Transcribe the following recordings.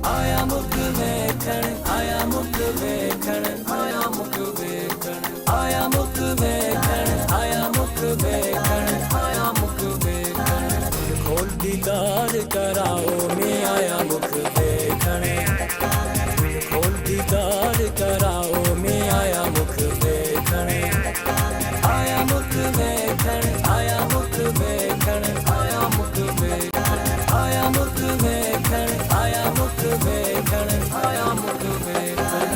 आया मुख वेखण, आया मुख वेखण, आया मुख वेखण, आया मुख वेखण, आया मुख वेखण, आया मुख वेखण। खोल दीदार कराओ मैं आया मुख वेखण, खोल दीदार कराओ मैं आया मुख वेखण, आया मुख वेखण, आया मुख वेखण, आया मुख वेखण, आया मुख वेखण, आया मुख वेखण, आया मुख वेखण।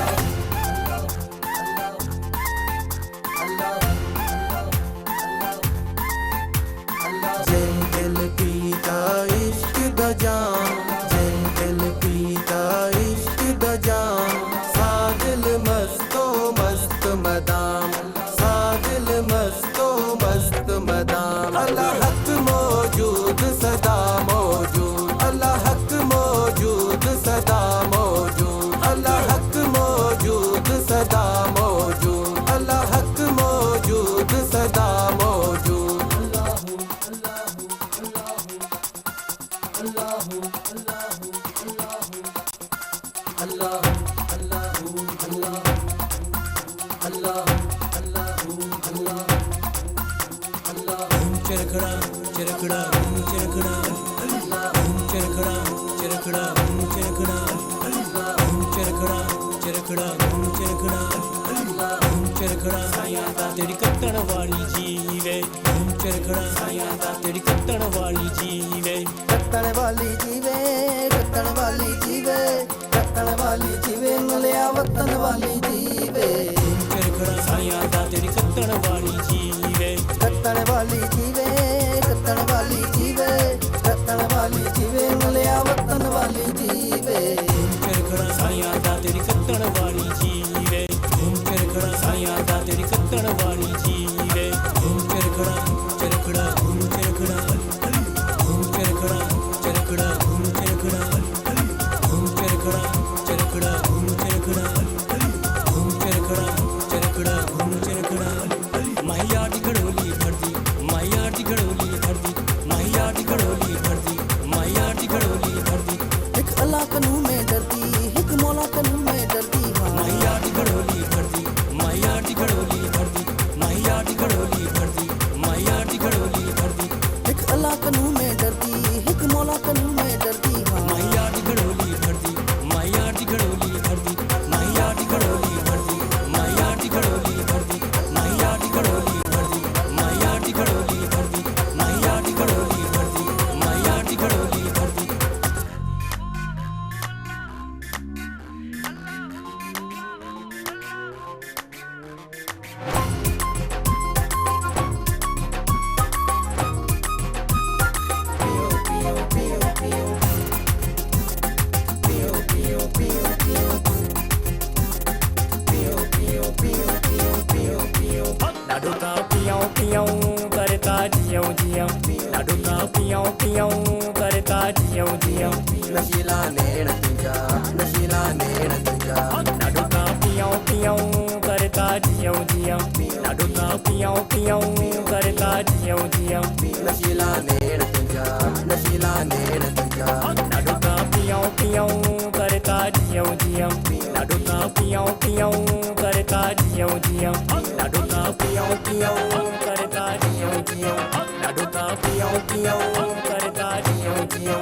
जिन दिल पीता इश्क दा जाम, जिन दिल पीता इश्क दा जाम, सा दिल मस्तो मस्त मदाम, सा दिल मस्तो मस्त मदाम। अल्लाह हक मौजूद सदा मौजूद, अल्लाह हक मौजूद सदा मौजूद, अल्लाह हक मौजूद सदा मौजूद, अल्लाह हक मौजूद सदा मौजूद। चरखड़ा चरखड़ा चरखड़ा, चरखड़ा चरखड़ा चरखड़ा, चरखड़ा चरखड़ा चरखड़ा, चरखड़ा साया दा तेरी कत्तण वाली जीवे, चरखड़ा साया दा तेरी कत्तण वाली जीवे, कत्तण वाली जीवे, कत्तण वाली जीवे, कत्तण वाली जीवे, मिलिया वतन वाली जीवे। चरखड़ा साया दा तेरी कत्तण वाली जीवे, कत्तण वाली जीवे, कत्तण वाली जीवे, कत्तण वाली जीवे, मिलिया वतन वाली जीवे। चरखड़ा साया दा तेरी कत्तण वाली जीवे, चरखड़ा साया दा तेरी कत्तण वाली जीवे, चरखड़ा चरखड़ा चरखड़ा, चरखड़ा चरखड़ा चरखड़ा, चरखड़ा चरखड़ा चरखड़ा, चरखड़ा चरखड़ा चरखड़ा। मैया दी घड़ोली भरदी, मैया दी घड़ोली भरदी, मैया दी घड़ोली भरदी, मैया दी घड़ोली भरदी। एक अल्लाह कनू में डरती, एक मौला कनू में डरती, मैया दी घड़ोली भरदी, मैया दी घड़ोली भरदी, मैया दी घड़ोली भरदी, मैया दी घड़ोली भरदी। एक अल्लाह कनू में डरती, एक मौला कनू में डरती, मैया दी घड़ोली भरदी, मैया दी घड़ोली भरदी, मैया दी घड़ोली भरदी, मैया दी घड़ोली भरदी, मैया दी घड़ोली भरदी, मैया दी घड़ोली भरदी, मैया दी घड़ोली भरदी, मैया दी घड़ोली भरदी। लाडू का पियाँ पियाँ करता जियो जियो, लाडू का पियाँ पियाँ करता जियो जियो। नशीला नैन तुझा, नशीला नैन तुझा, लाडू का पियाँ पियाँ करता जियो जियो, लाडू का पियाँ पियाँ करता जियो जियो। नशीला नैन तुझा, नशीला नैन तुझा, लाडू का पियाँ पियाँ करता जियो जियो, लाडू का पियाँ पियाँ करता जियो जियो, लाडू का पियाँ पियाँ करता जियो जियो, लाडू का पियाँ पियाँ करता जियो जियो।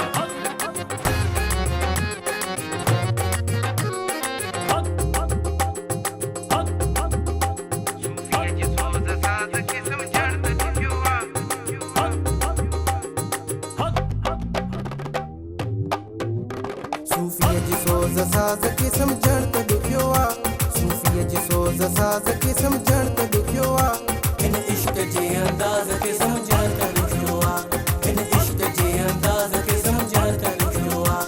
सूफिया जी सोज साज के समझण त दुखियो आ, सूफिया जी सोज साज के समझण त दुखियो आ। इन इश्क जे अंदाज़ के समझण त दुखियो आ, इन इश्क जे अंदाज़ के समझण त दुखियो आ।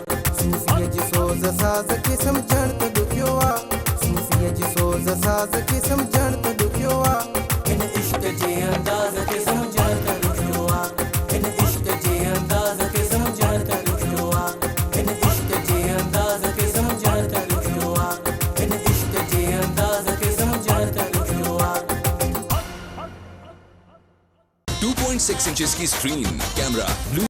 सूफिया जी सोज साज के समझण त दुखियो आ, सूफिया जी सोज साज के समझण त दुखियो आ। इन इश्क जे अंदाज़ के समझण त दुखियो आ, इन इश्क जे अंदाज़ के समझण त दुखियो आ, इन इश्क जे अंदाज़ के समझण त दुखियो आ, इन इश्क जे अंदाज़ के समझण त दुखियो आ। 2.6 इंचेस की स्क्रीन, कैमरा, ब्लू